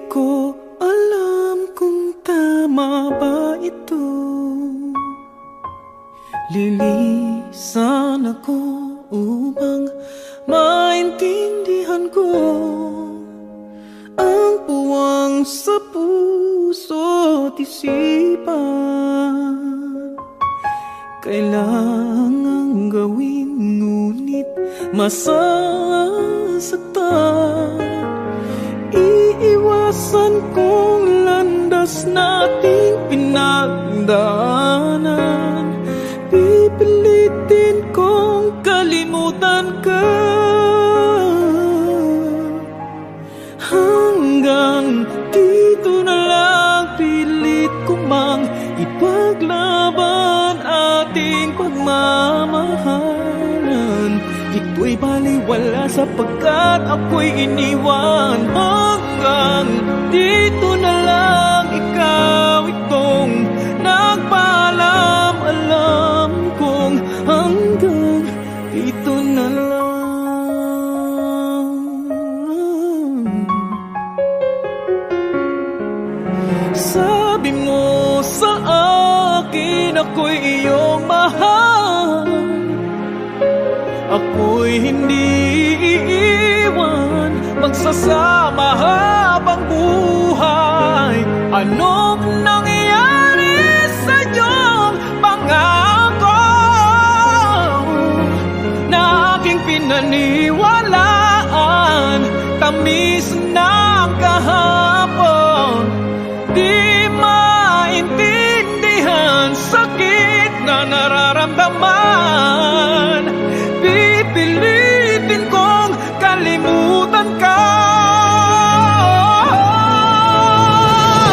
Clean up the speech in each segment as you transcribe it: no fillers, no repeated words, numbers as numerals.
ko alam kung tama ba ito. Lilisan ako upang maintindihan ko ang puwang sa puso't isipan. Kailangang gawin ngunit masasaktan. Iiwasan kong landas nating pinagdaanan. Pipilitin kong kalimutan ka hanggang dito na lang. Pilit ko mang ipaglaban ating pagmamahalan. Ito'y baliwala sapagkat ako'y iniwan. Hanggang dito na lang, ikaw itong nagpaalam. Alam kong hanggang dito na lang. Sabi mo sa akin ako'y iyong mahal. Ako'y hindi iiwan, magsasama habang buhay. Anong nangyari sa iyong pangako na aking pinaniwalaan? Tamis ng kahapon, di maintindihan sakit na nararamdaman. Pipilitin kong kalimutan ka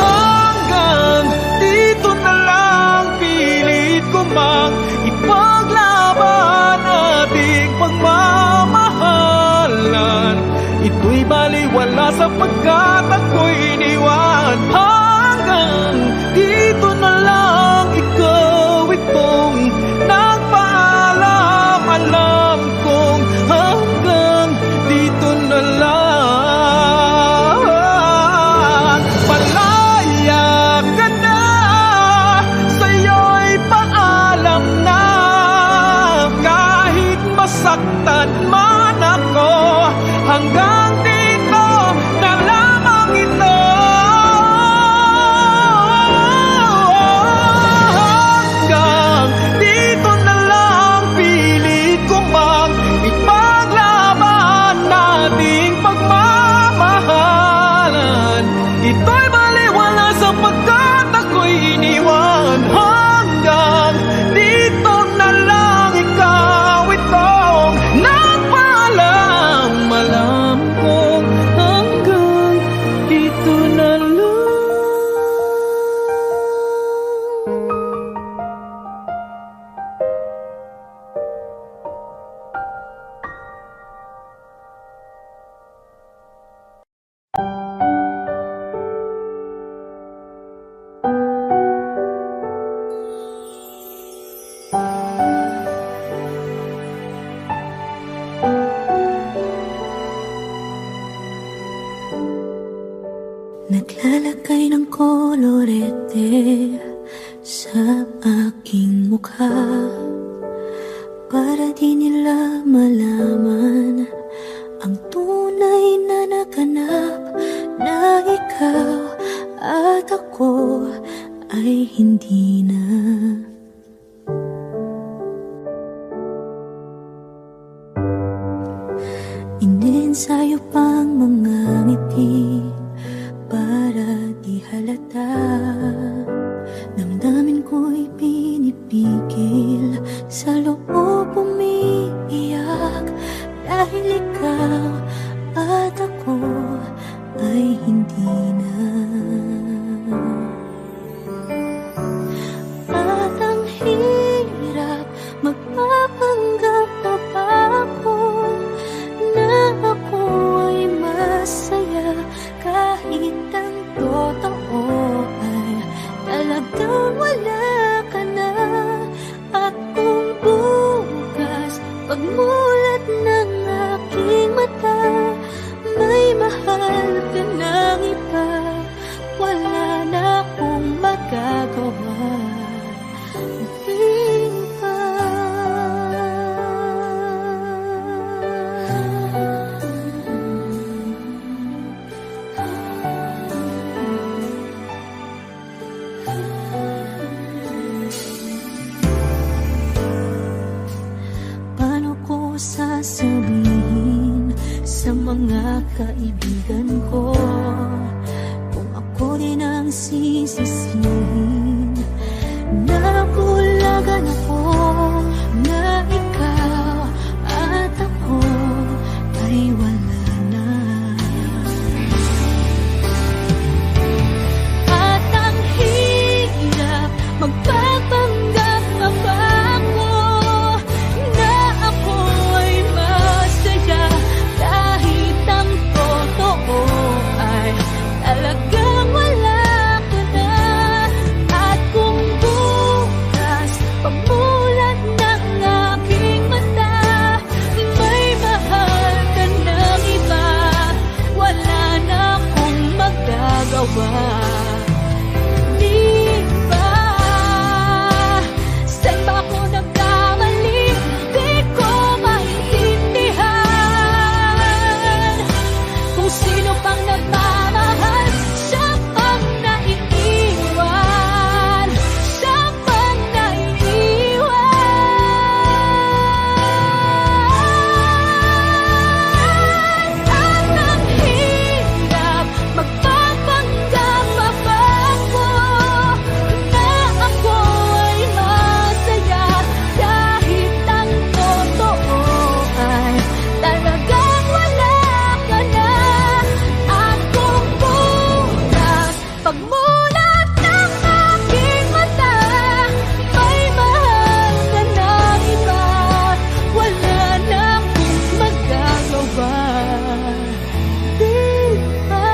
hanggang dito na lang. Pilit ko mang ipaglaban ating pagmamahalan. Ito'y baliwala sapagkat ako'y iniwan. Hanggang dito na lang, ikaw itong nagpaalam. Alam kong hanggang dito na lang. Palaya ka na, sa'yo'y paalam na. Kahit masaktan man ako, hanggang dito na lamang ito. Hanggang dito na lang, pilit ko mang ipaglaban nating pagmamahalan. Ito'y baliwala sapagkat ako'y iniwan. Hanggang dito na lang, ikaw itong nagpaalam. Alam kong hanggang dito na lang. Naglalagay ng kolorete sa aking mukha para di nila malaman ang tunay na naganap, na ikaw at ako ay hindi na. Inensayo pang mga ngiti para di halata. Damdamin ko'y pinipigil, sa loob umiiyak. Dahil ikaw at ako ay hindi na. At ang hirap magpapanggap na pa ako na ako ay masaya, kahit ang totoo ay talagang wala ka na. At kung bukas pagmulat ng aking mata, may mahal ka nang iba, kaibigan ko. Kung ako rin ang sisisihin, nabulagan ako na ikaw at ako ay wala na. At ang hirap magpapanggap pa ba ako na ako ay masaya kahit ang totoo ay talagang wala ka na. At kung bukas pagmulat ng aking mata may mahal ka ng iba, wala na akong magagawa. Di ba? Saan ba ako nagkamali? Di ko maintindihan. Kung sino pang nagmamahal, siya pang naiiwan. Siya pang naiiwan. At ang hirap magpapanggap pa ba ako na ako ay masaya kahit ang totoo ay talagang wala ka na. At kung bukas pagmulat ng aking mata may mahal ka ng iba, wala na akong magagawa. Di ba?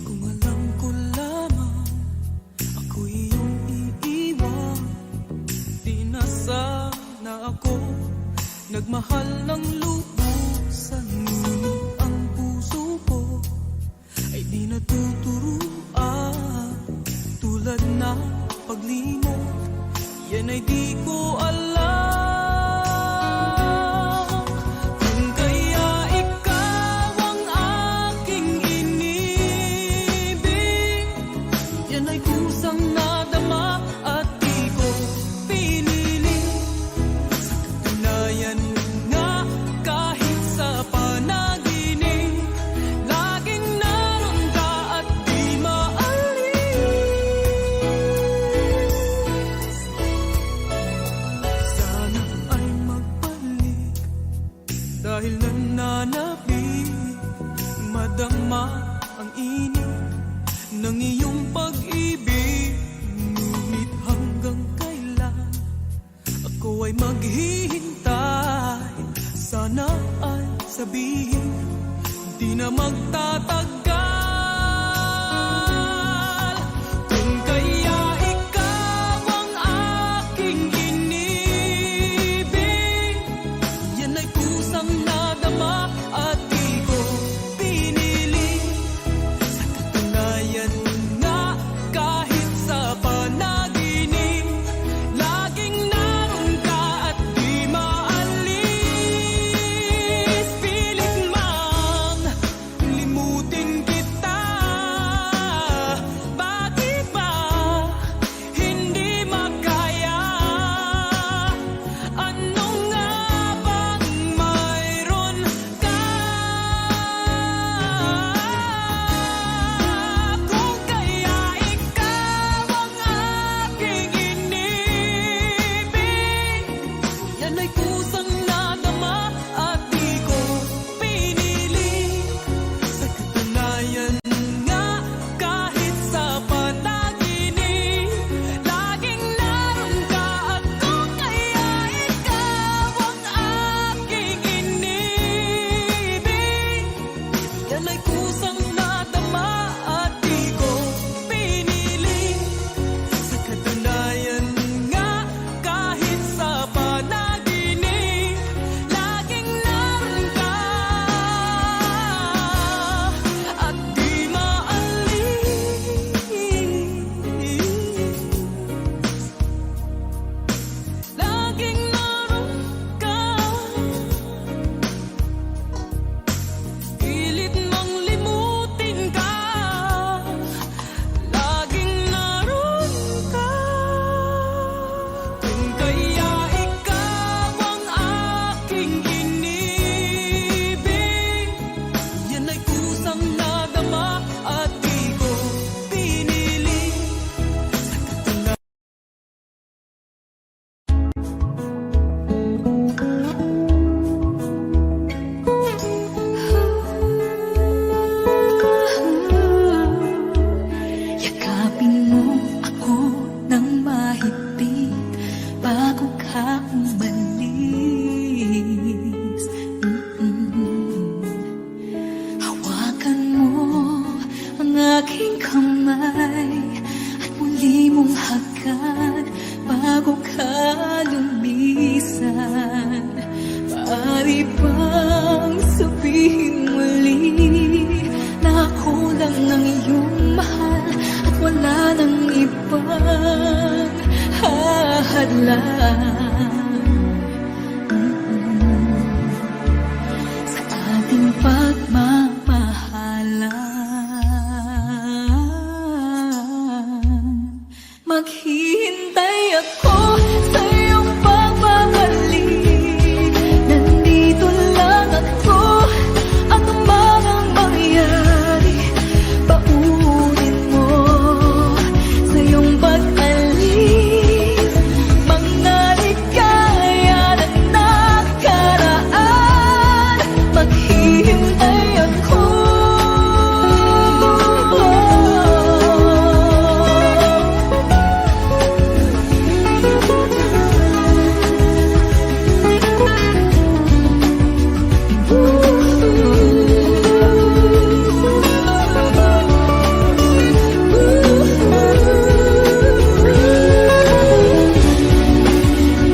Kung alam ko lamang ako'y iyong iiwan, di na sana ako nagmahal ng lubusan. Ngunit ang puso ko ay di natuturuan. Tulad na paglimot, yan ay di ko alam. Kung kaya ikaw ang aking inibig, yan ay kusang nadama at di ko pinili. Sa katunayan nga kahit sa panaginip, laging naroon ka at di maalis. Sana ay magbalik dahil nananabik, madama ang init ng iyong pag-ibig. Ngunit hanggang kailan ako ay maghihintay? Sana ay sabihin di na magtatagal. Kung kaya ikaw ang aking inibig, yan ay kusang nadama at di ko pinili. Sa katunayan nga kahit sa panaginip, laging naroon ka at di maalis. Pilit mang limutin hadlang sa ating pagmamahalan. Maghihintay ako sa iyong pagbabalik. Nandito lang ako, ano man ang mangyari. Paunin mo sa iyong pag-alis mga ligaya na nakaraan. Maghihintay ako.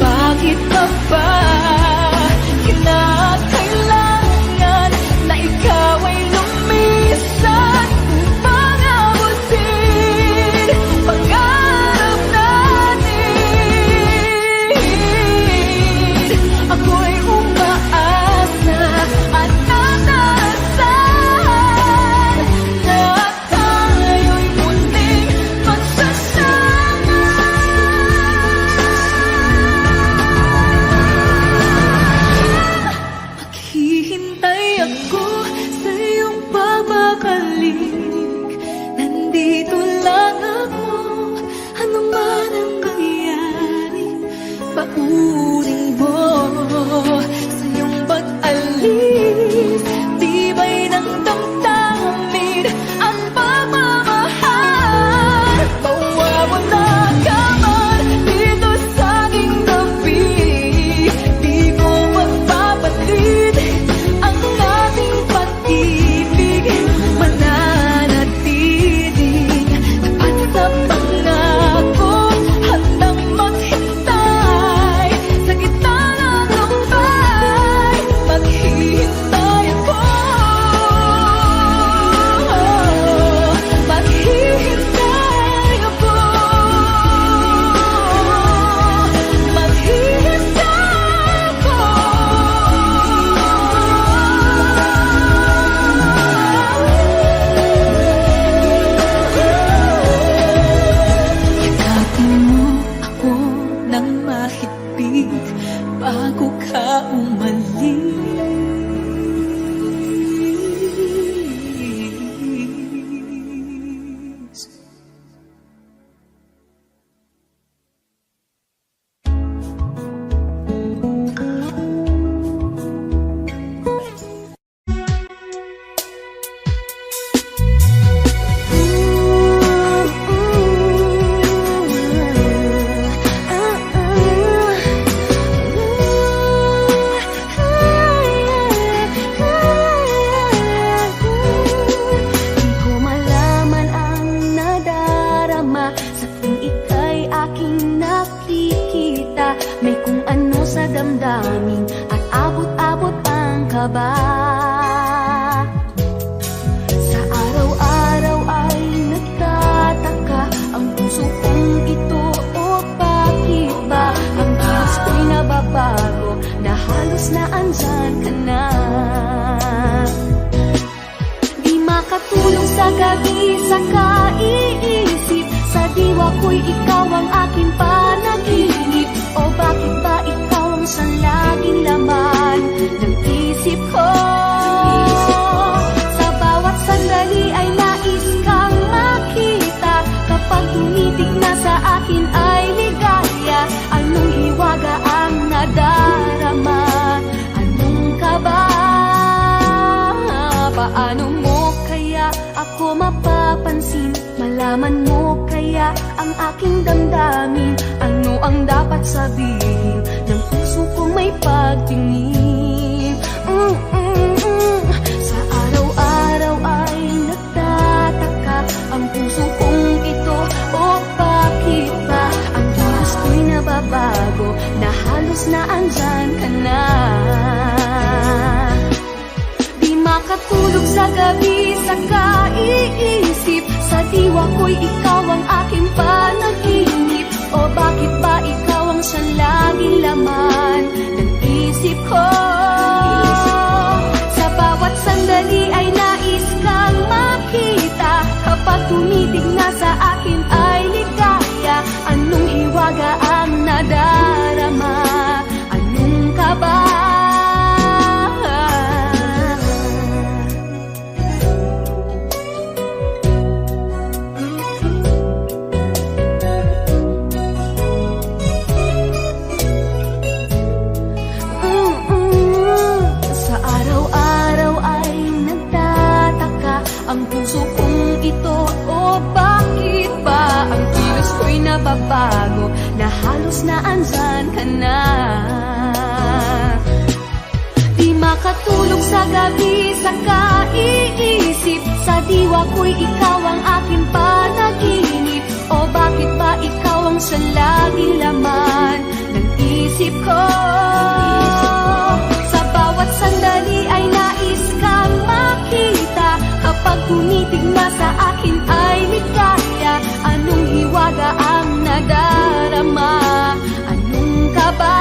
Bakit pa ba kinakailangan na ikaw ay lumisan upang abutin pangarap natin? Ako'y umaasa at nanasan na tayo'y muling magsasama. Maghihintay ako sa iyong pagbabalik. Nandito lang ako, ano man ang mangyari. Paunin mo sa iyong pag-alis. Tibay ng damdamin at pagmamahal. Mawawala ka man dito sa aking tabi. Di ko magpapalit ang ating pag-ibig. Mananatiling tapat sa pangako, handang maghintay sa gitna ng lumbay. Maghihintay ako. Maghihintay ako. Maghihintay ako. Yakapin mo ako ng mahigpit bago ka umalis. Di ko malaman ang nadarama sa tuwing ika'y aking nakikita. May kung ano sa damdamin at abot-abot ang kaba. Sa araw-araw ay nagtataka ang puso kong ito, o bakit ba ang kilos ko'y nababago na halos na andyan ka na. Di makatulong sa gabi sa kaiisip, sa diwa ko'y ikaw ang aking panaginip. O bakit ba ikaw ang sa laging laman ng isip ko? Sa bawat sandali ay nais kang makita. Kapag tumitig na sa akin ay ligaya. Anong hiwaga ang nadarama? Anong kaba? Paano mo kaya ako mapapansin? Malaman mo kaya ang aking damdamin? Ano ang dapat sabihin ng puso kong may pagtingin? Sa araw-araw ay nagtataka ang puso kong ito, o bakit ba ang kilos ko'y nababago na halos na andyan ka na. Di makatulog sa gabi sa kaiisip, sa diwa ko'y ikaw ang aking panaginip. O bakit ba ikaw ang na andyan ka na. Di makatulog sa gabi sa kaiisip, sa diwa ko'y ikaw ang aking panaginip. O bakit ba ikaw ang sa laging laman ng isip ko? Sa bawat sandali ay nais kang makita, kapag tumitigma sa akin ay ligaya. Anong hiwaga ang nadarama? Anong kaba?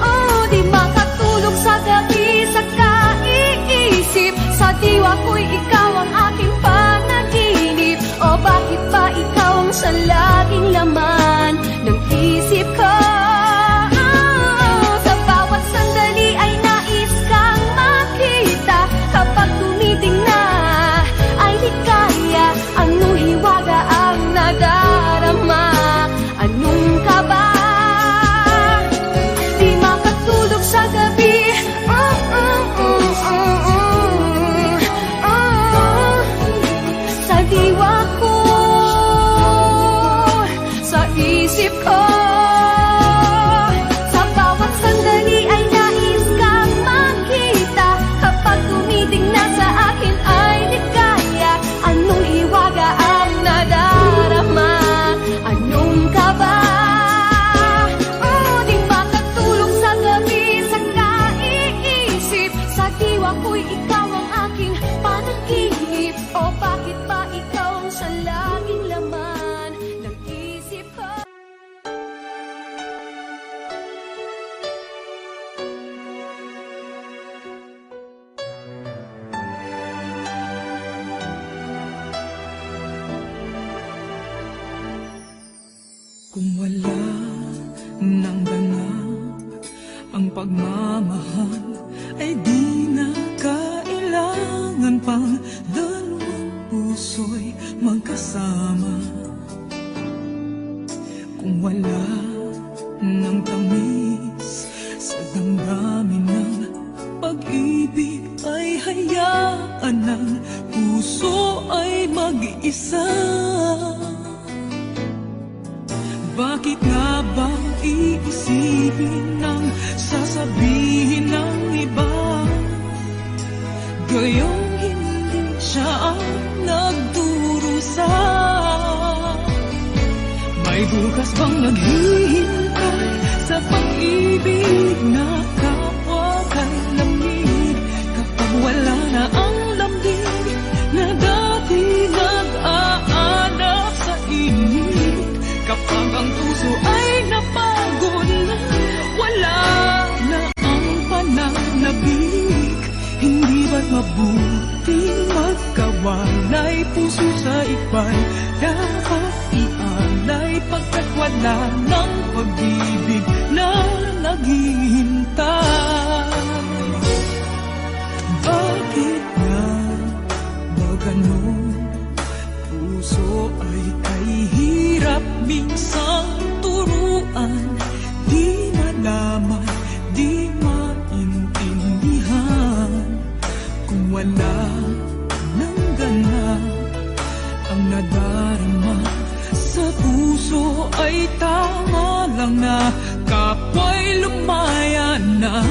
Oh, di makatulog sa gabi sa kaiisip, sa diwa ko'y ikaw ang aking panaginip. O bakit ba ikaw ang sa laging laman ng isip ko? Sa bawat sandali ay nais kang makita, kapag tumiting na ay ligaya. Anong hiwaga ang nadarama? Anong kaba? Di makatulog sa gabi, sa diwa ko, sa isip ko. Sa bawat sandali ay nais kang makita, kapag tumiting na sa akin ay ligaya. Anong hiwaga ang nadarama? Anong kaba? Oh, di makatulog sa gabi sa kaiisip, sa diwa ko'y ikaw ang aking panaginip. O bakit ba ikaw ang sa laging laman ng isip ko? Kung wala nang ganap ang pagmamahal, ay di na kailangan pang dalawang puso'y magkasama. Kung wala nang tamis sa damdamin ng pag-ibig, ay hayaan ng puso ay mag-isa. Bakit nga ba iisipin ng sasabihin ng iba, gayong hindi siya ang nagdurusa? May bukas bang naghihintay sa pag-ibig na kapwa kay lamig, kapag wala na ang lambing na dati nag-aanap sa init? Kapag ang puso ay napagod na, wala na ang pananabik, hindi ba't mabuting magkawalay? Puso sa iba'y dapat ialay, pagkat wala ng pag-ibig na naghihintay. Bakit nga ba ganon? Puso ay kay hirap minsang turuan, di malaman, di maintindihan. Kung wala nang ganap ang nadarama sa puso, ay tama lang na kapwa'y lumaya na.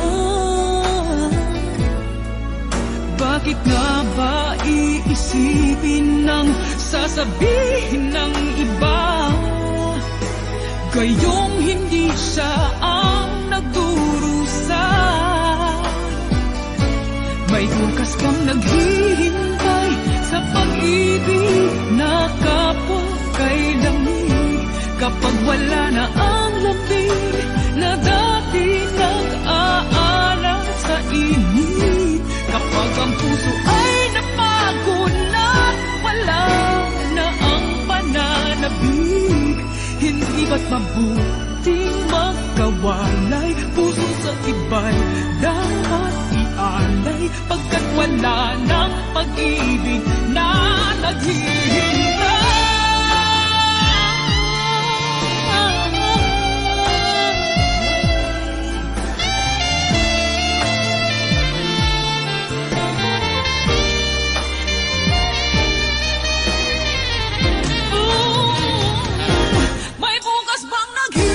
Bakit nga ba iisipin ng sasabihin ng iba, gayong hindi siya ang nagdurusa? May bukas bang naghihintay sa pag-ibig na kapwa kay lamig, kapag wala na ang lambing na dati nag-aalat sa init? Kapag ang puso ay napagod na, wala na ang pananabik, hindi ba't mabuting magkawalay? Puso sa iba'y dapat ialay, pagkat wala ng pag-ibig na naghihintay. May bukas bang naghihintay?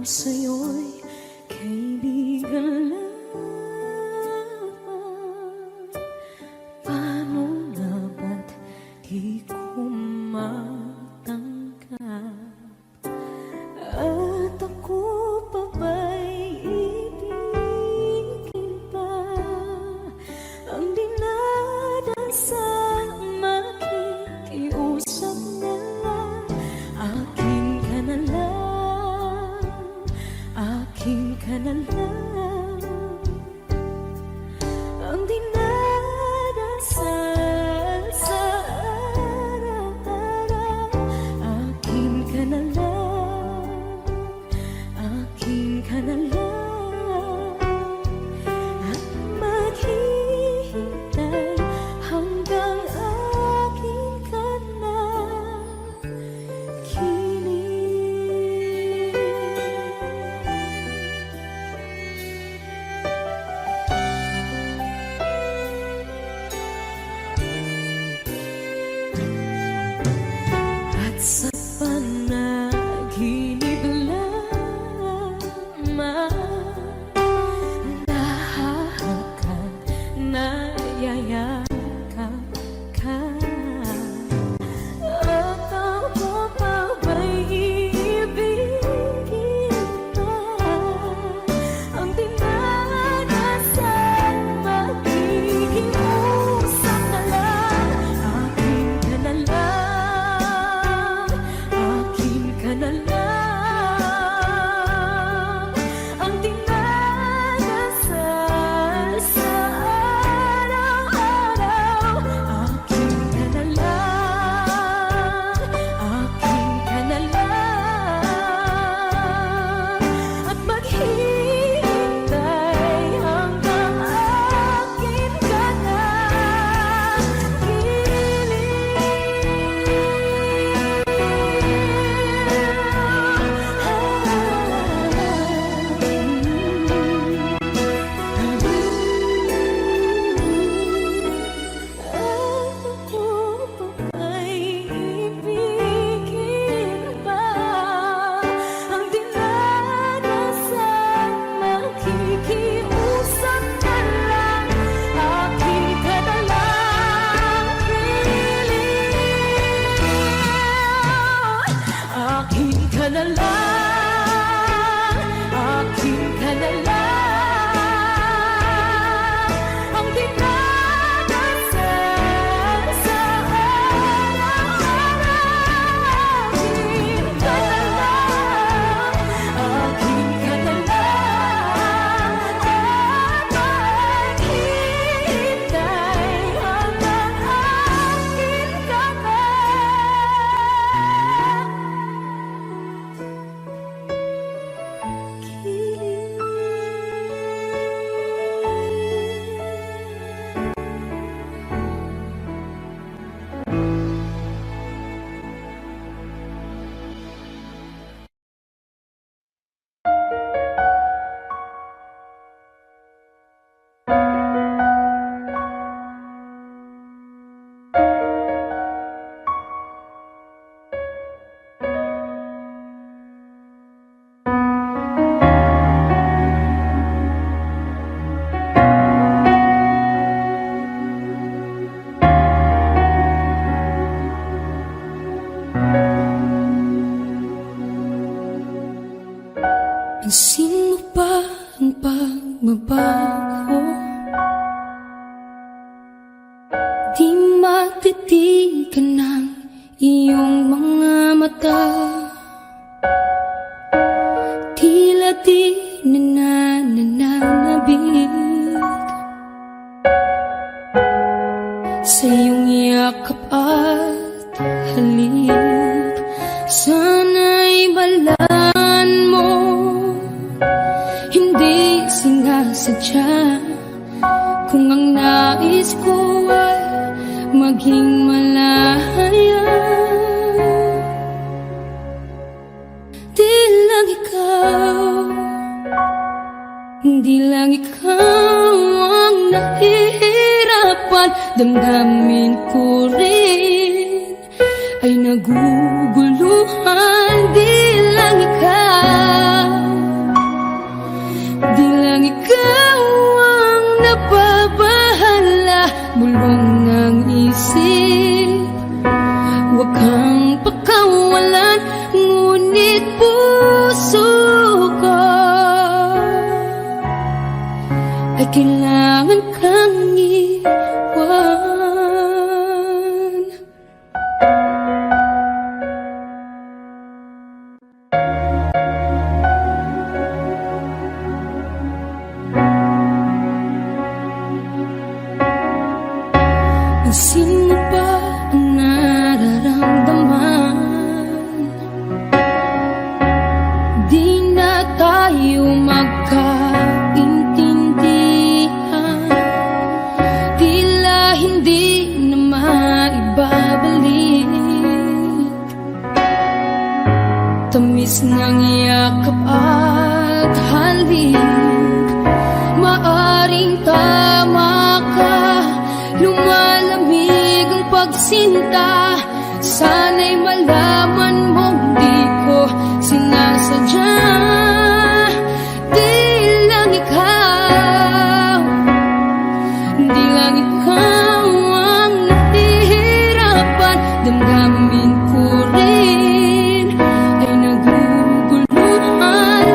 sa'yo'y kaibigan lang. Paano nga ba't di ko matanggap? At ako pa ba'y ibigin pa? Ang dinadasang makikiusap na lang. Akin ka na lang, akin ka na lang. Ang dinadasal sa araw-araw. Akin ka na lang, akin ka na lang. At maghihintay hanggang akin ka na kilig. At sa panaginip lamang nahahakan, nayayakap ka. At ako pa ba'y iibigin pa? Ang dinadasal makikiusap na lang. Akin ka na lang, akin ka na lang. Ang dinadasal sa araw-araw. Akin ka na lang, akin ka na lang. At maghihintay hanggang akin ka na Ako pa ba'y ibigin pa? Ang dinadasal makikiusap na lang. Akin ka na lang, kilig. Akin ka na lang, akin ka na lang. Ang dinadasal sa araw-araw. Akin ka na lang, akin ka na lang. At maghihintay hanggang akin ka na Pansin mo ba ang pagbabago? Di matitigan ng iyong mga mata. Tila di nananabig sa iyong yakap at halik. Sana'y balaan mo, hindi sinasadya. Kung ang nais ko ay maging malaya, di lang ikaw, di lang ikaw ang nahihirapan. Damdamin ko rin ay naguguluhan. Di lang ikaw pakawalan, ngunit puso ko ay kailangan kang iwan. Sino ba ang nararamdaman? Di na tayo magkaintindihan, tila hindi na maibabalik. Tamis ng yakap at halik, maaring tama ka. Lumalamig ang pagsinta, sana'y malaman mong di ko sinasadya. Di lang ikaw ang nahihirapan. Damdamin ko rin ay naguguluhan.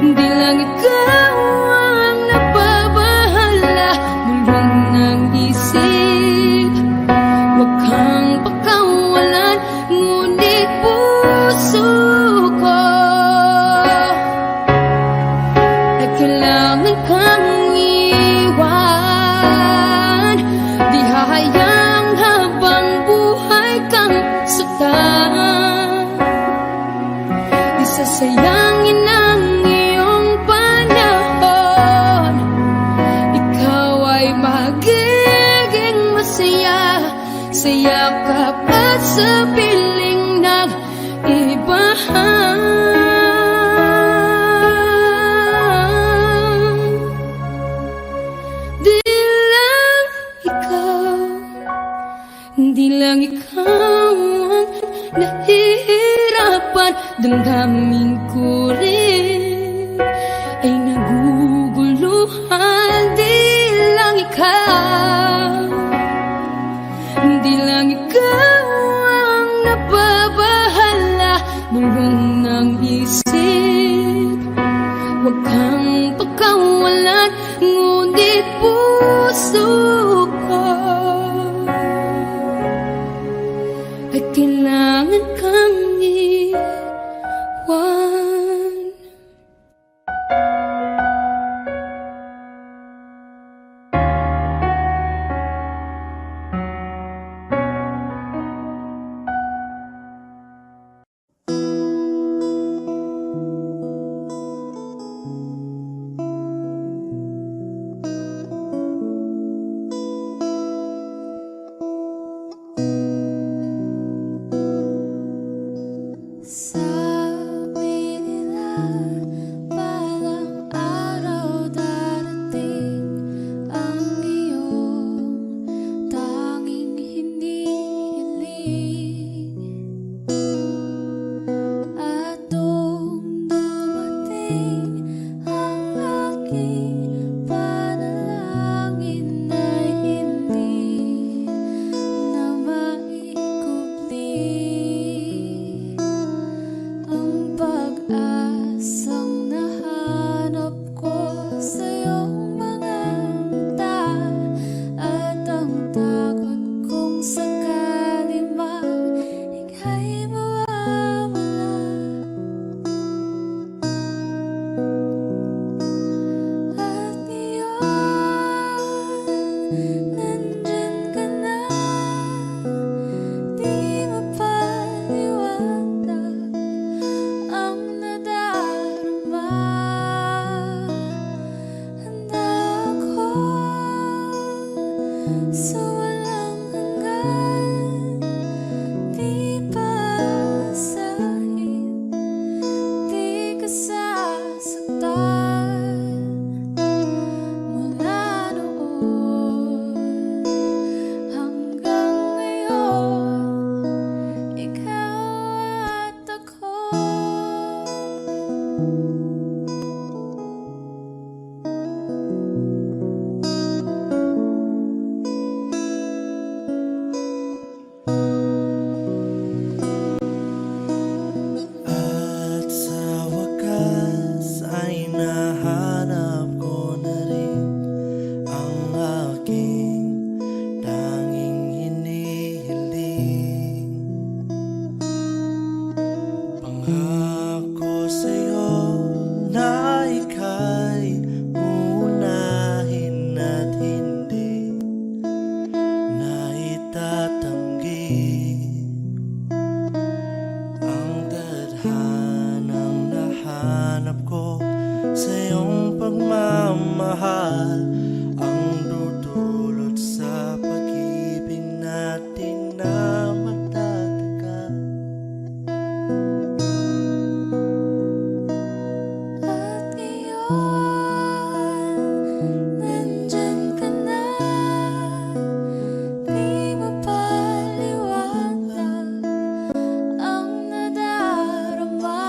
Di lang ikaw ang nababahala. Mulong ng isip, huwag kang pakawalan, ngunit puso ko ay kailangan kang iwan. Di hahayang habang buhay kang saktan, di sasayangin ang iyong panahon. Ikaw ay magiging masaya sa yakap at sa piling ng iba. Di lang ikaw ang nahihirapan. Damdamin ko rin ay naguguluhan. Di lang ikaw ang nababahala. Bulong ng isip, huwag kang pakawalan, ngunit puso ko ay kailangan kang iwan. ang tadhanang nahanap ko sa iyong pagmamahal, ang dudulot sa pag-ibig natin na matatagal. At ngayon, nandyan ka na, di mapaliwanag ang nadarama.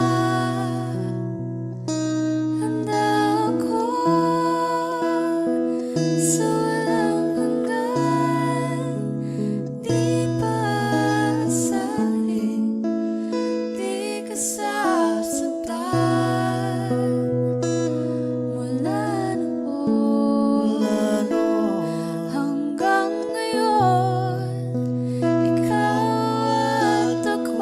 Handa ako sa walang hanggan, di paasahin, di ka sasaktan. Mula noon hanggang ngayon, ikaw at ako.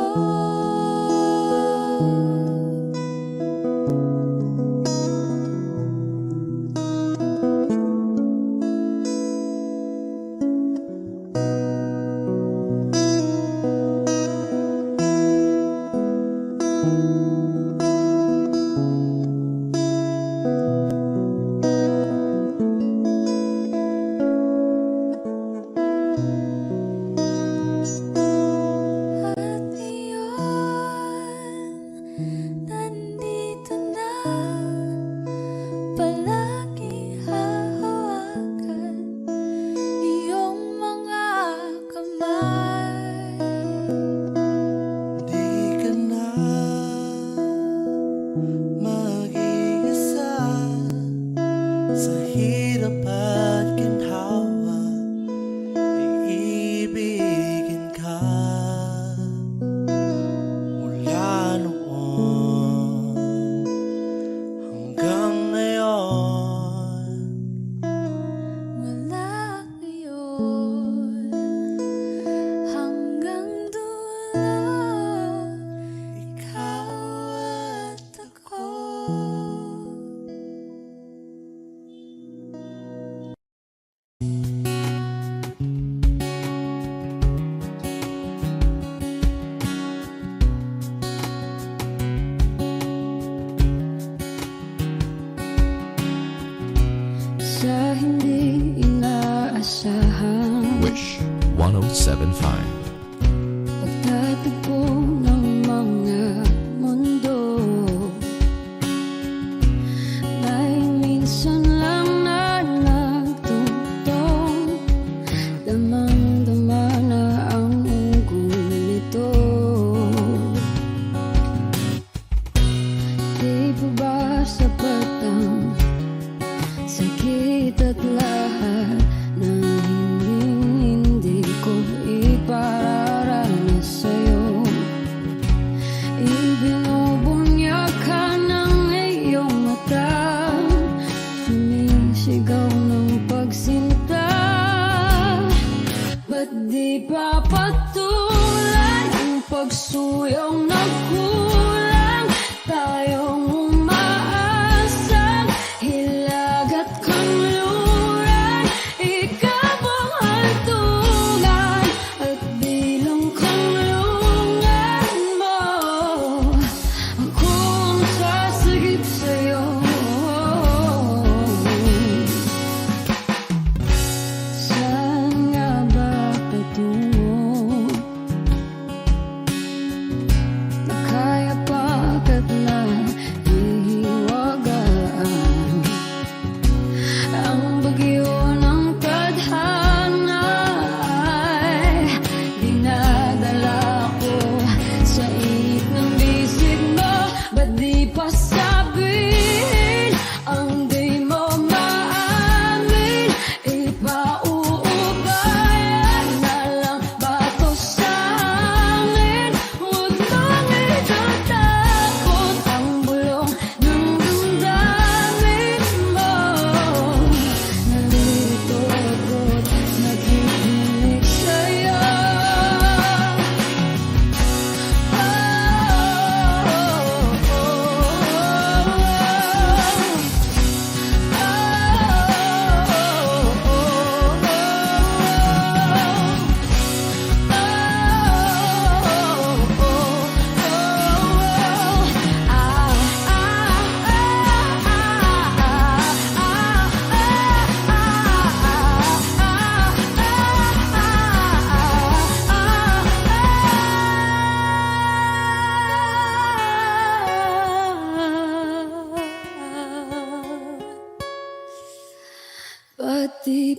At ngayon, nandito na, palagi hahawakan iyong mga kamay. Di ka na mag-iisa sa hirap at ginhawa, iibigin ka mula noon hanggang ngayon. Mula ngayon hanggang dulo, ikaw at ako. Sa hindi inaasahan, Wish 1075. pagtatagpo ng mga mundo, may minsan lang na nagtutong, damang-dama na ang unggoy nito. Di pa ba sapat ang sakit at lahat ng hindi ko ipararanas sa'yo? Ibinubunyag ka ng iyong mata, sumisigaw ng pagsinta. Ba't di pa patuloy ang pagsuyong nagkulang? Tayong umaasang hilag at kanluran, ikaw ang hantungan at bilang kanlungan mo. Ako ang sasagip sa'yo. Saan nga ba patungo? Nakaya pagkat na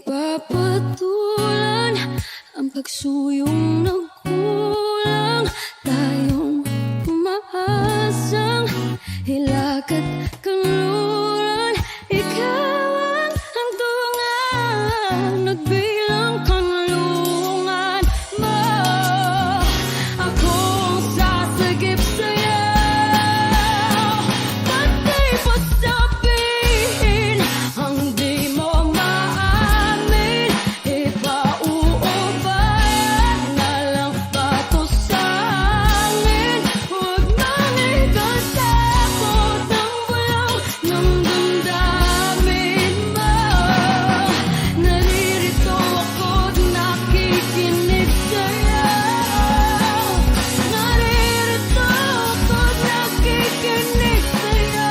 papatulan ang pagsuyong nagkulang. Tayong umaasang hilakad kanluran. Ikaw ang hantungan, nagbilang kanlungan mo. Akong sasagip sa'yo, pati pa sabihin ang di mo maamin. Ipauubayan na lang ba to sa amin? Huwag nang ikatakot ang bulong ng damdamin mo. Naririto ako't nakikinig sa'yo. Naririto ako't nakikinig sa'yo.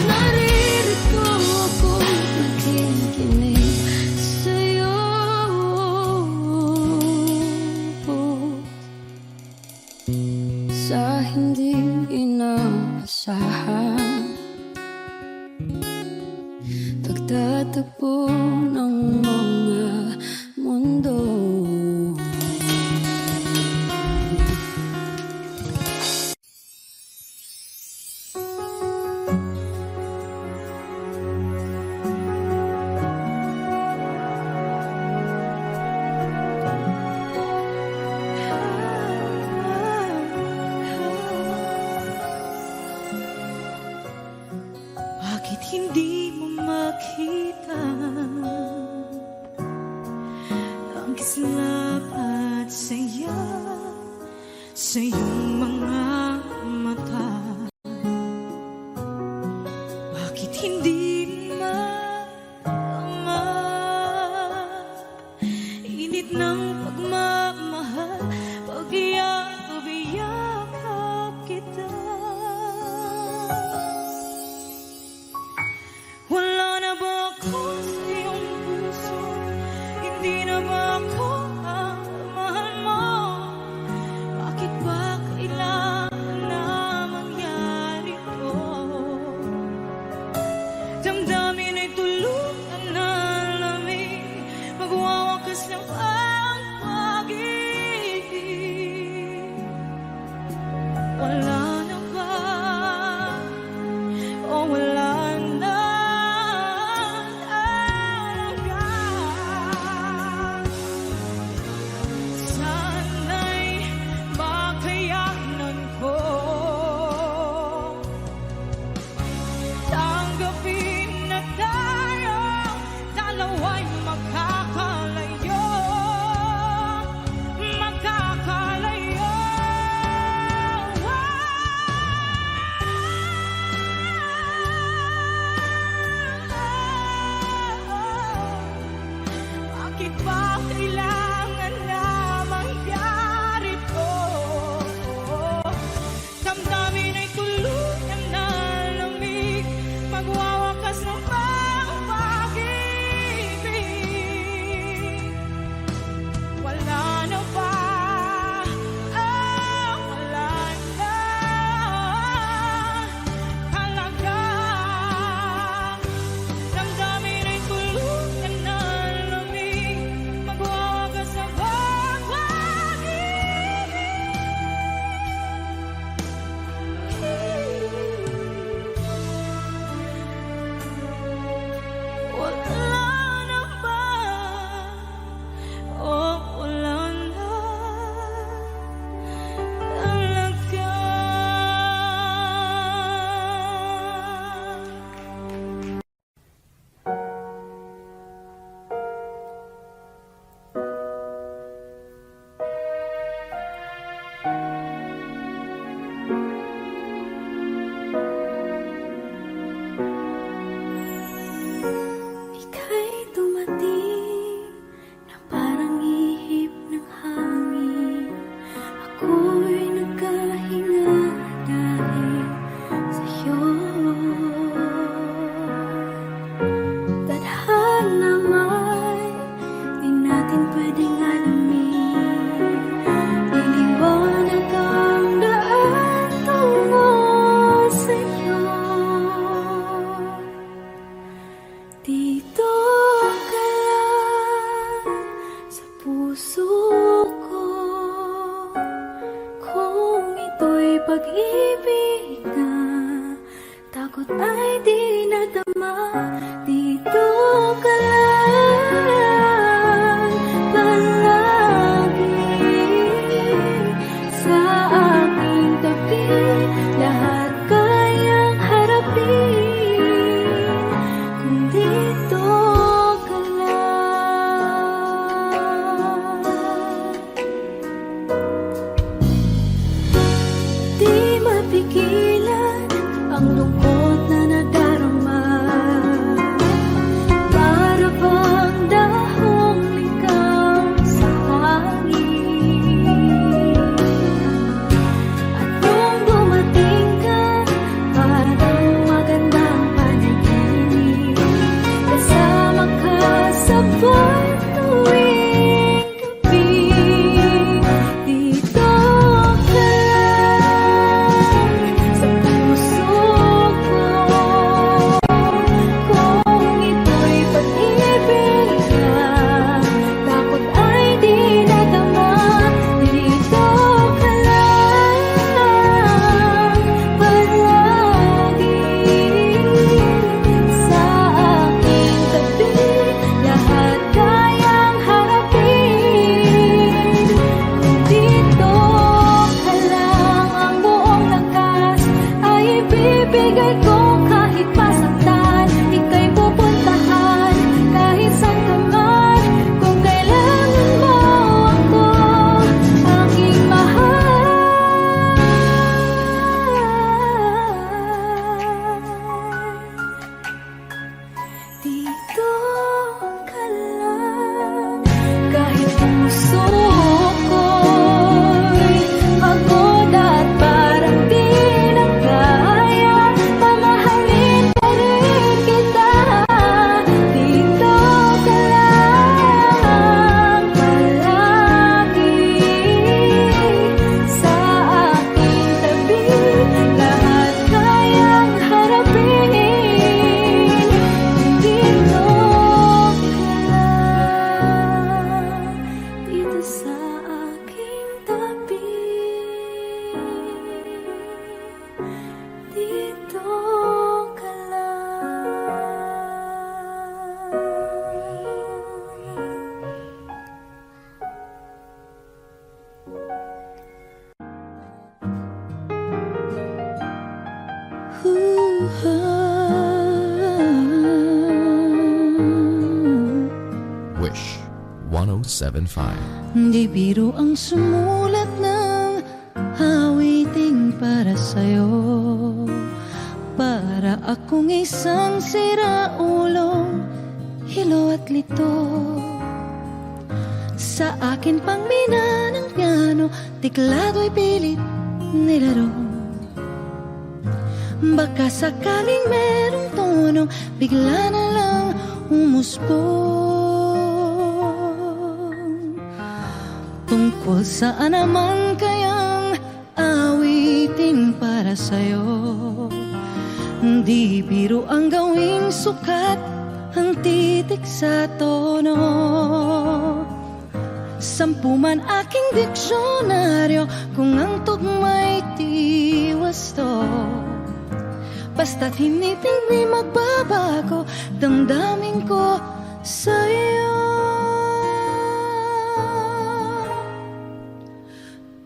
Naririto ako't nakikinig sa'yo. Sa hindi inaasahan, pagtatagpo ng mga mundo. Bakit hindi mo makita ang kislap at saya sa iyong mga mata? Bakit hindi maama init ng pagmamahal pag iyakap kita? Wala na ba ako sa iyong puso? Hindi na ba ako ang mahal mo? Bakit ba kailangan na mangyari to? Damdamin ay tuluyan na lamig, magwawakas lang ang pag-ibig. puso ko, kung ito'y pag-ibig na takot ay di nadama. Dito ka lang palagi sa aking tabi, lahat kayang harapin kung dito ka lang. Di mapigilan ang lungkot na nadarama, para bang dahong ligaw sa hangin. At nung dumating ka, parang magandang panaginip, kasama ka sa buwan tuwing gabi. Dito ka lang sa puso ko, kung ito'y pag-ibig na takot ay di nadama. Dito ka lang palagi sa aking tabi, lahat kayang harapin kung dito ka lang. Ang buong lakas ay ibibigay ko, kahit masaktan ika'y pupuntahan, kahit saan ka man. Kung kailangan mo ako, aking mahal, dito ka lang. Kahit puso ko'y pagod at parang di na kaya, pamahalin pa rin kita. Dito ka lang palagi sa aking tabi, lahat kayang harapin kung dito ka lang. Dito sa aking tabi, dito ka lang. Wish 1075. Di biro ang sumulat ng awiting para sa'yo, para akong isang siraulong hilo at lito. Sa akin pang mina ng piano, tiklado'y pilit nilaro. Baka sakaling merong tono, bigla na lang umusbong. Tungkol saan naman kayang awitin para sa'yo? Di biro ang gawing sukat ang titik sa tono. 10 man aking diksyonaryo kung ang tugma'y di wasto. Basta't hindi magbabago damdamin ko sa'yo.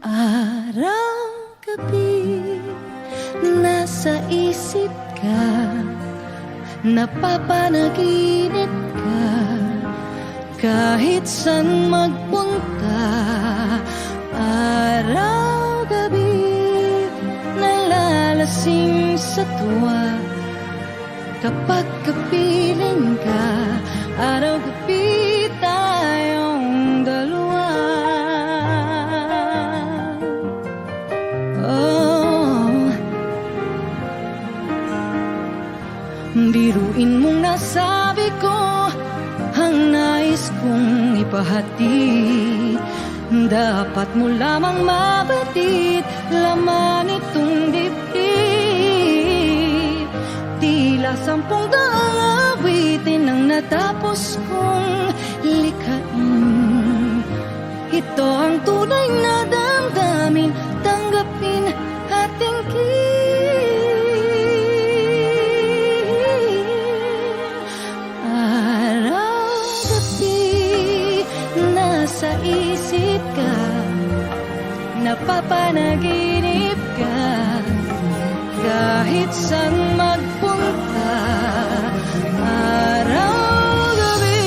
Araw-gabi nasa isip ka, napapanaginip ka, kahit saan magpunta. Araw-gabi nalalasing sa tuwa, kapag kapiling ka. Araw-gabi tayong dalawa. Oh, biruin mong nasabi ko ang nais kong ipahatid. Dapat mo lamang mabatid laman itong dibdib. Tila 10 daang awitin ang natapos kong likhain. ito ang tunay na damdamin, tanggapin at tingin. Araw-gabi, nasa isip ka, napapanaginip ka, kahit saan magpunta. Araw-gabi,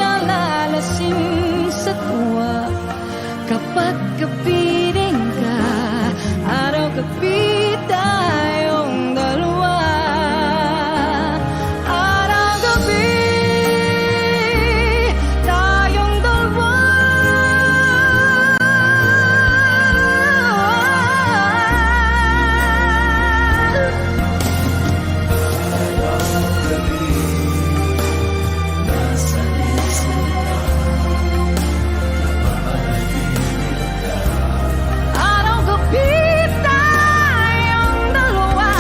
nalalasing sa tuwa, kapag kapiling ka. Araw-gabi, tayong dalawa. Araw-gabi, tayong dalawa. Araw-gabi, tayong dalawa.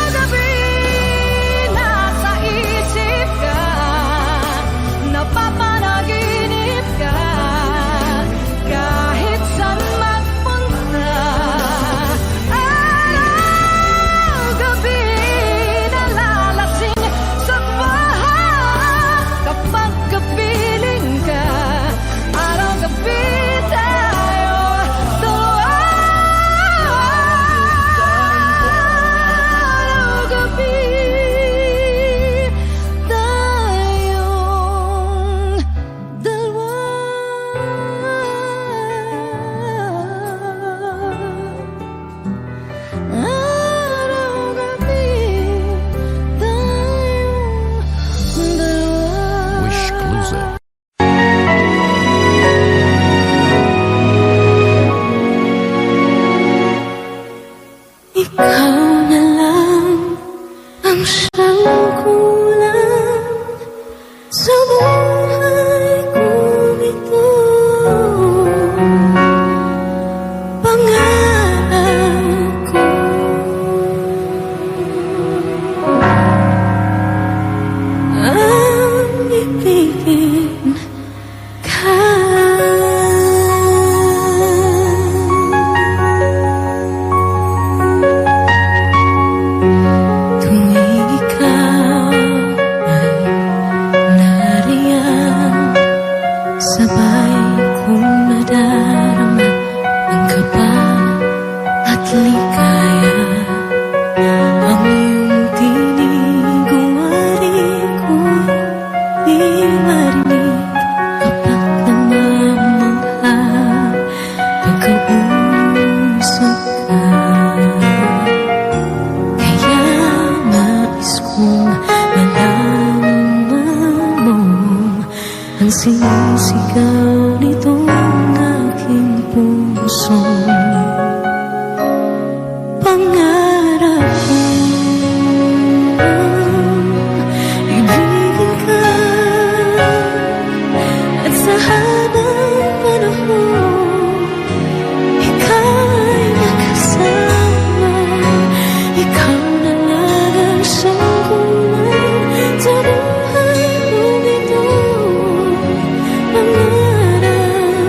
Araw-gabi, nasa isip ka, napapanaginip ka, kahit saan magpunta. Araw-gabi, nalalasing sa bahay, kapag kapiling ka. Araw-gabi, tayo dalawa. Araw-gabi, tayong dalawa. Araw-gabi, tayong dalawa. Wish Exclusive. Ikaw na lang ang siyang kulang sa buhay kong ito. Pangarap ko ang ibigin ka. Tuwing ikaw ay nariyan, sabay kong nadarama ang kaba at ligaya. Ang iyong tinig uwari ko'y di marinig, kapag namamangha pagkausap ka. Kaya nais kong malaman mo ang sinisigaw nitong aking puso. Pangarap kong ibigin ka, at sa habang panahon ika'y makasama. Ikaw na lang ang siyang kulang sa buhay kong ito. Pangarap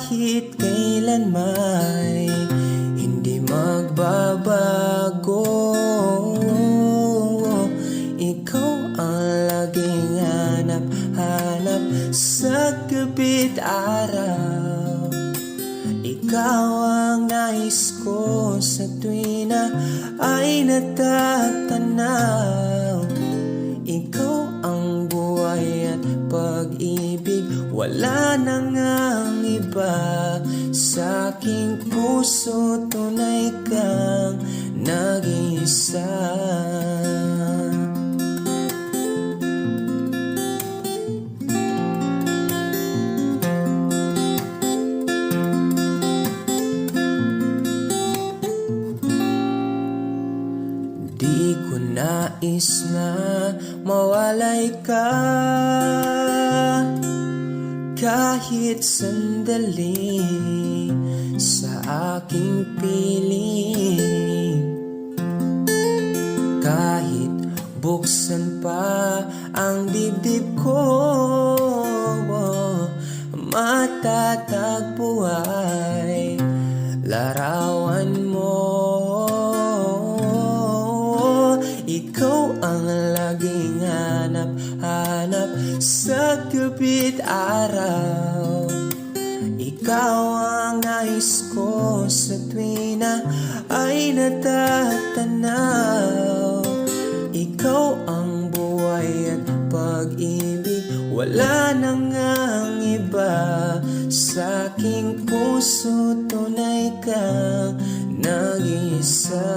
kahit kailan may hindi magbabago. Ikaw ang laging hanap-hanap sa gabi't araw. Ikaw ang nais ko sa tuwing na ay natatanaw. Ikaw ang buhay at pag-ibig, wala na ngang iba. Sa aking puso tunay kang nag-iisa. Di ko nais na mawalay ka kahit sandali sa aking piling. Kahit buksan pa ang dibdib ko, matatagpo ay larawan mo. Ikaw ang laging hanap-hanap sa gabi't araw. Ikaw ang nais ko sa tuwing na ay natatanaw. Ikaw ang buhay at pag-ibig, wala na ngang iba. Sa aking puso tunay kang nag-iisa.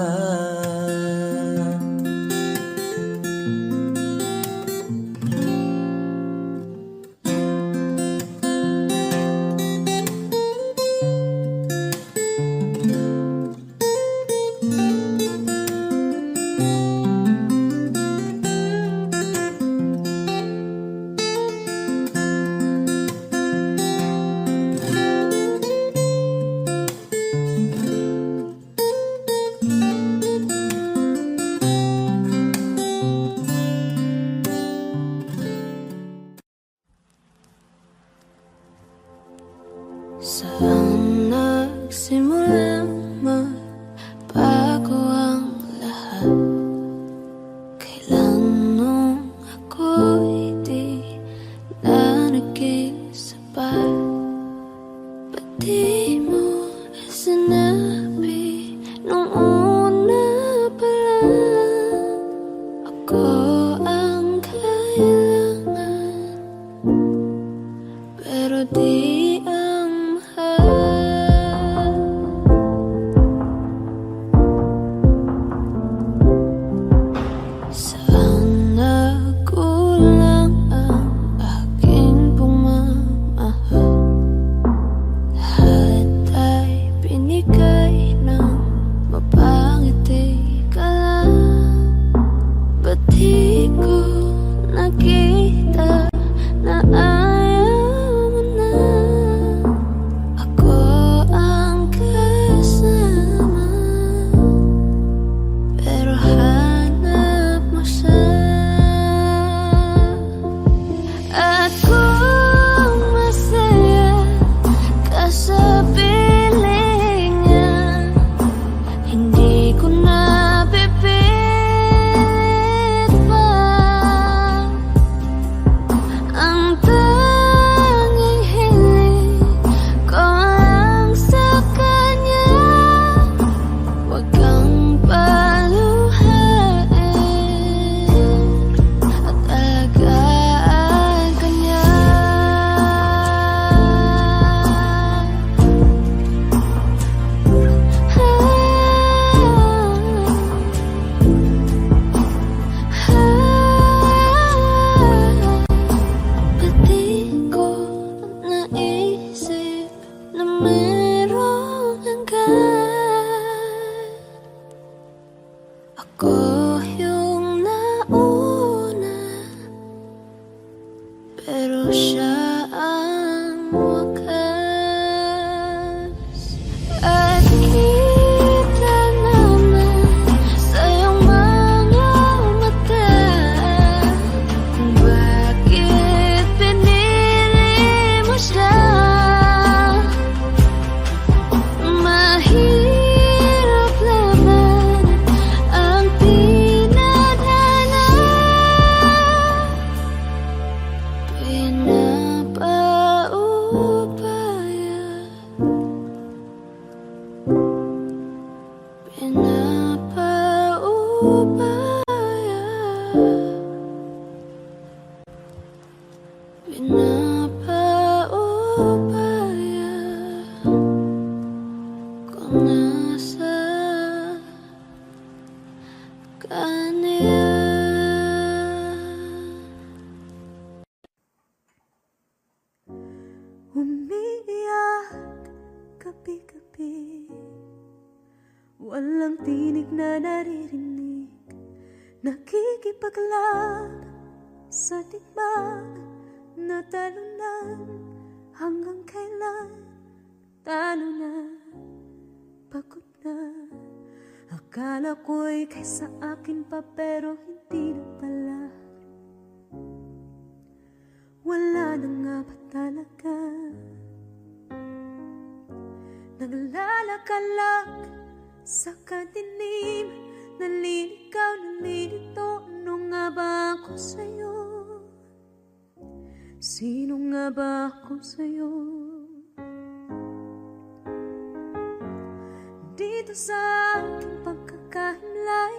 Saan nagsimulang magbago ang lahat? Kailan nung ako'y di na naging sapat? Ba't di mo sinabi nung una pa lang? Ako ang kailangan, pero di Umiiyak gabi-gabi, walang tinig na naririnig, nakikipaglaban sa digmaan na talunan. Hanggang kailan talo na, pagod na. Akala ko'y kaysa akin pa, pero hindi na pala. Wala na nga ba talaga? Naglalakalag sa kadilim, naliligaw, nalilito. Ano nga ba ako sa'yo? Sino nga ba ako sa'yo? Dito sa aking pagkakahimlay,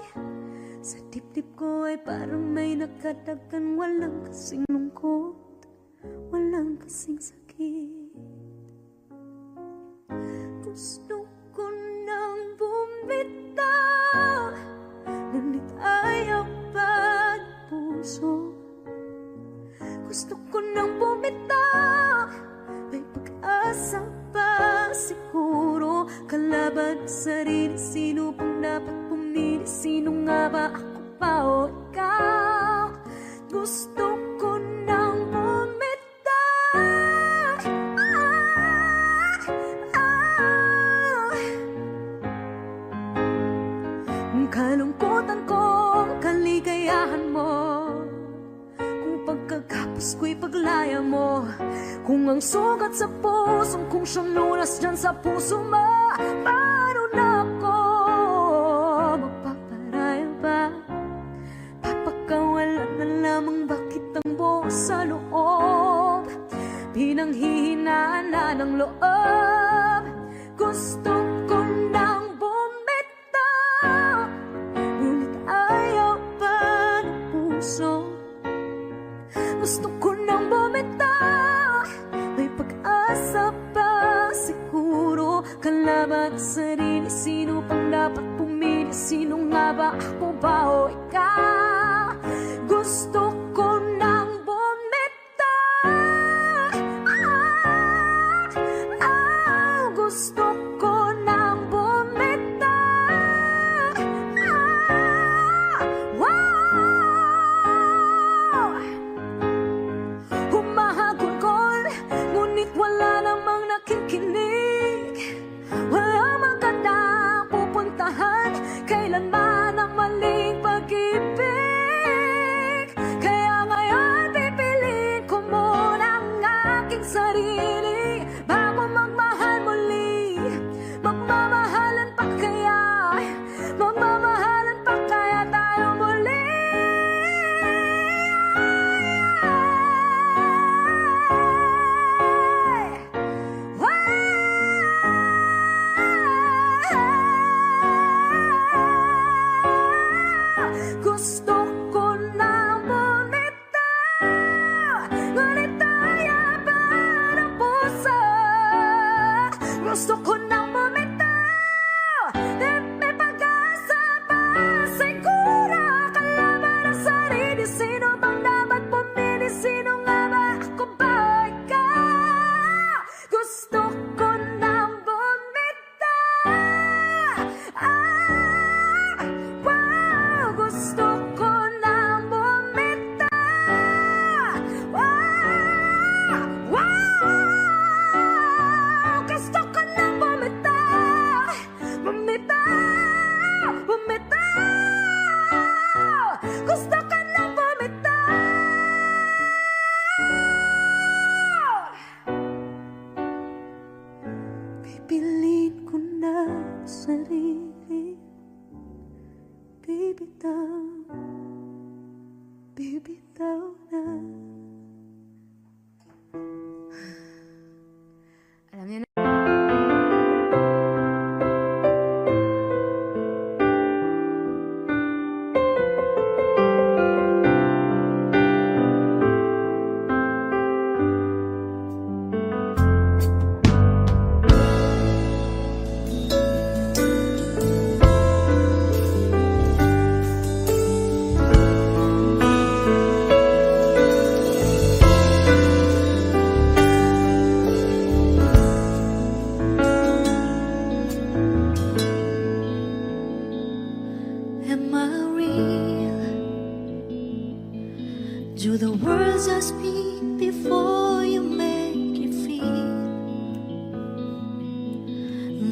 sa dibdib ko ay parang may nakadagan. Walang kasing lungkot, walang kasing sakit. Gusto ko nang bumitaw, ngunit ayaw pa ng puso. Gusto ko nang bumitaw, may pag-asa pa siguro. Kalaban sa sarili, sino pang dapat pumili? Sino nga ba, ako pa o ikaw? Gusto ko nang bumitaw. Kalungkutan ko, kaligayahan mo, pagkagapos ko'y paglaya mo. Kung ang sugat sa pusong kung siyang lunas dyan sa puso mo, paano na ako magpaparaya ba? Papakawalan na lamang bakit ang buo sa loob, pinanghihinaan na ng loob. Gusto ko nang bumitaw, ngunit ayaw pa ng puso. Gusto ko nang bumitaw, may pag-asa pa siguro. Kalaban sa sarili, sino pang dapat pumili? Sino nga ba, ako ba o ikaw? Gusto ko nang bumitaw. Gusto ko nang bumitaw. Humahagulgol, ngunit wala namang nakikinig. Walang magandang pupuntahan, kailanman ang maling pag-ibig. Kaya ngayon pipiliin ko muna ang aking sarili bago magmahal muli. Magmamahalan pa kaya, magmamahalan pa kaya tayo muli? Gusto ko nang bumitaw, ngunit ayaw pa ng puso.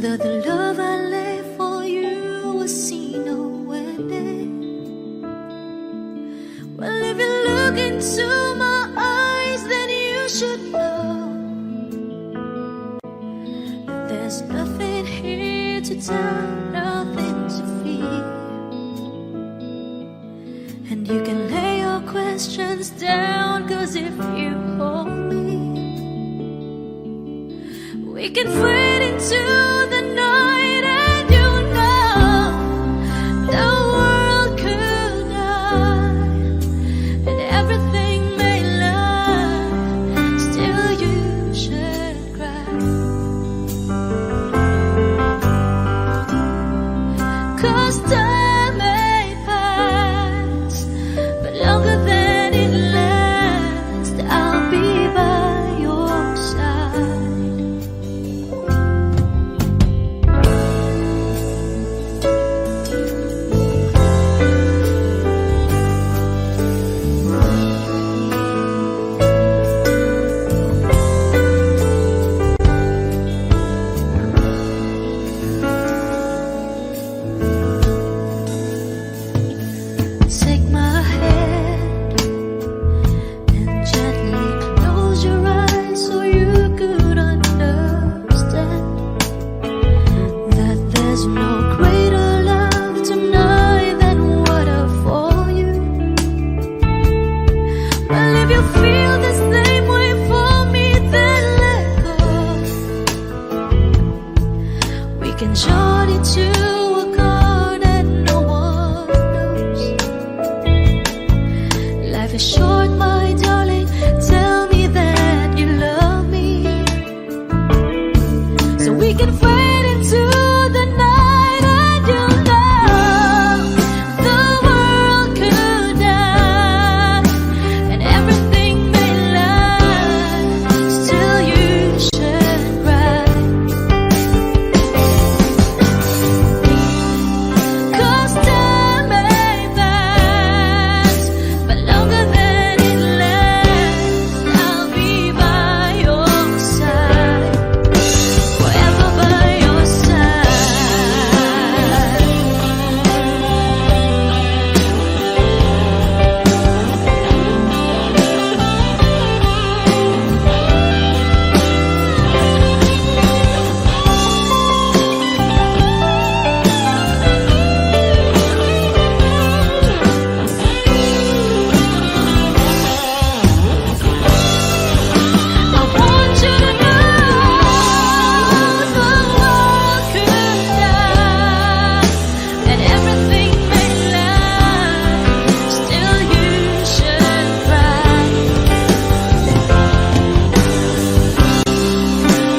that the love I lay for you will see no ending. Well, if you look into my eyes, then you should know that there's nothing here to tell, nothing to fear. And you can lay your questions down, 'cause if you hold me, we can fade into the night, and you know the world could die and everything may lie, still you should cry. 'Cause time may pass, but longer than it lasts, I'll be by your side. Take my hand and gently close your eyes so you could understand that there's no greater love tonight than what I for you. Well, if you feel the same way for me, then let go. We can journey to a chord and no one knows. Life is short, my darling. Tell me that you love me, so we can fade into the night, and you know the world could die and everything may lie, still you should cry. 'Cause time may pass, but longer than it lasts, I'll be by your side, forever by your side. I want you to know the world could die and everything may lie, still you should cry.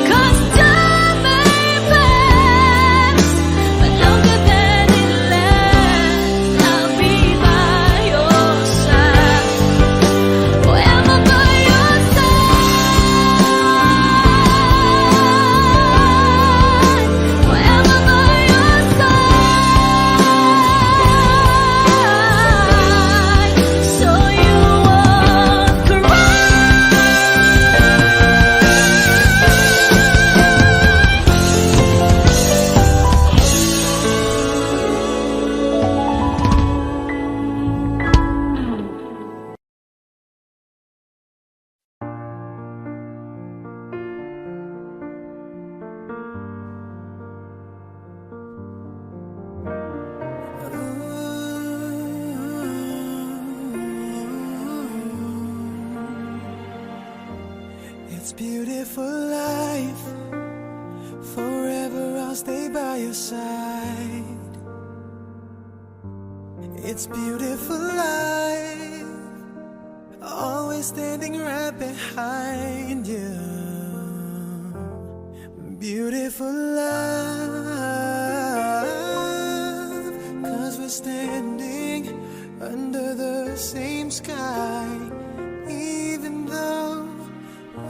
'Cause time may pass, but longer than it lasts, I'll be by your side, forever by your side, forever by your side, so you won't cry. It's beautiful life. Forever I'll stay by your side. It's beautiful life. Always standing right behind you. Beautiful love. 'Cause we're standing under the same sky, even though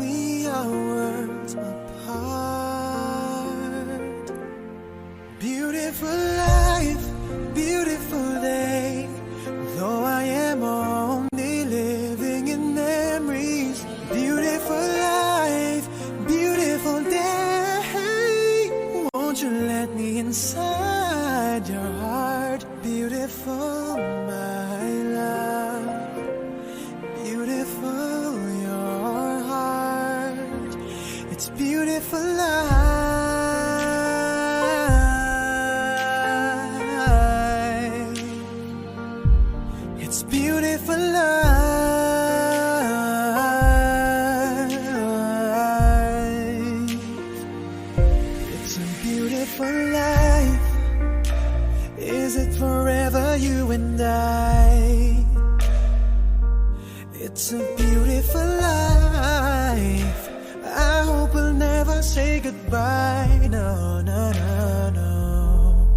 we are worlds apart. Beautiful life, beautiful day. Though I am only living in memories, beautiful life. It's beautiful life. It's beautiful life. It's a beautiful life. Is it forever, you and I? It's a beautiful life. I hope we'll never say goodbye. No, no, no, no.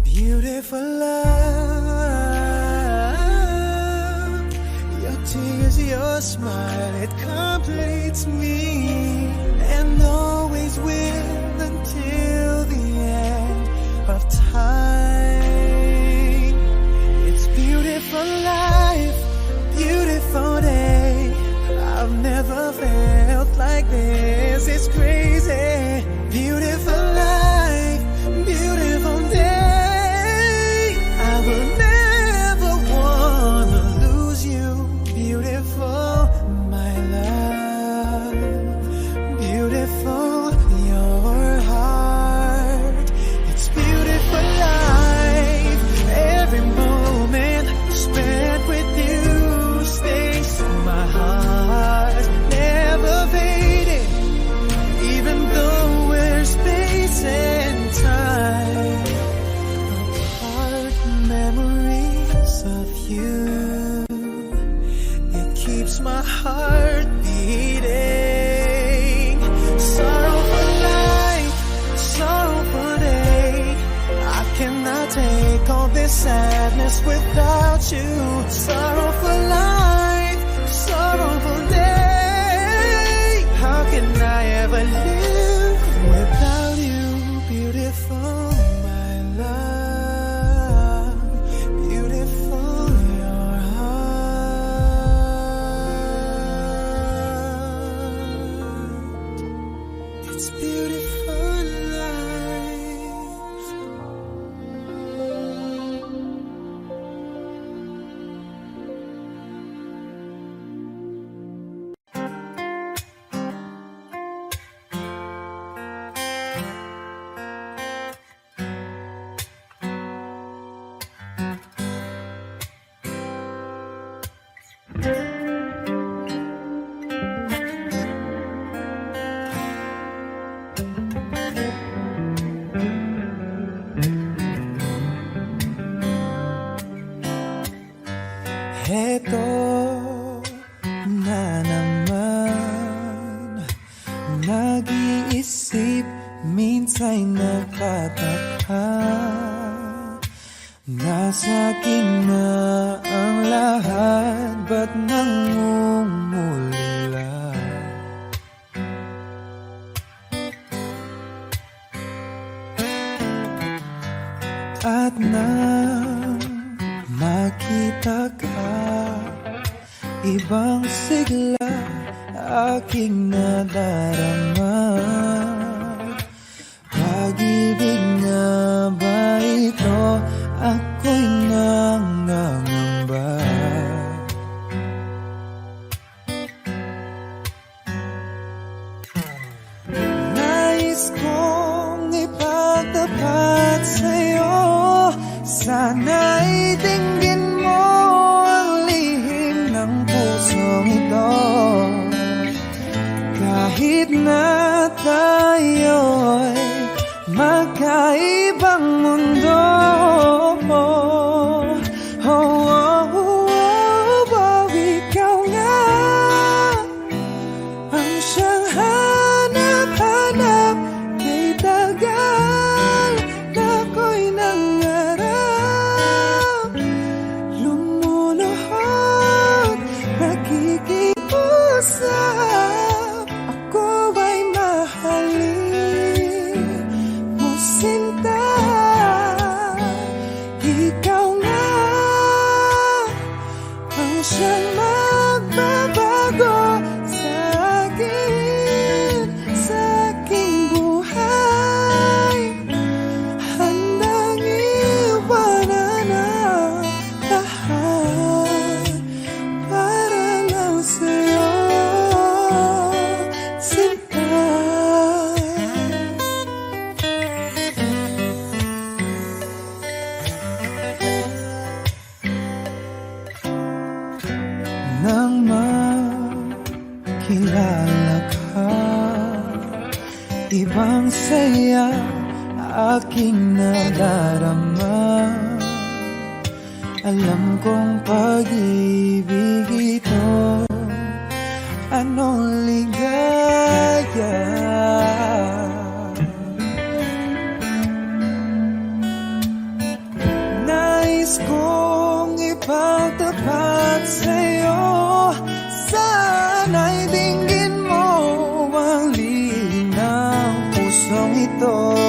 Beautiful love. Your tears, your smile, it completes me, and always will until the end of time. It's beautiful life, beautiful day. I've never felt like this. It's crazy. Beautiful life, beautiful day. I will never wanna lose you. Beautiful, my love. Beautiful, your heart. It's beautiful life. Every moment spent with you stays in my heart, never fading, even though we're space and time apart. Memories of you, it keeps my heart beating. Sorrowful life, sorrowful day. I cannot take all this sadness without you. Sorrowful life, sorrowful day. How can I ever live without you? Beautiful, my love. Beautiful, your heart. It's beautiful life. Heto na naman, nag-iisip, minsan nakataka. Nasa akin na ang lahat, ba't nangungulila? At nang makita ka, ibang sigla aking nadarama. Pag-ibig na ba ito? Ako'y nangangamba. Nais kong ipagtapat sa'yo, sana'y dinggin mo ang lihim ng pusong ito. Kahit na tayo'y magkaibang mundo, ikaw nga ang siyang hanap-hanap. Kay tagal na ako'y nangarap, lumuluhod, nakikiusap. Ako ay mahalin mo, sinta. ibang saya aking nadarama. Alam kong pag-ibig ito, anong ligaya. Nais kong ipagtapat sa'yo, sana'y dinggin mo ang lihim ng pusong ito.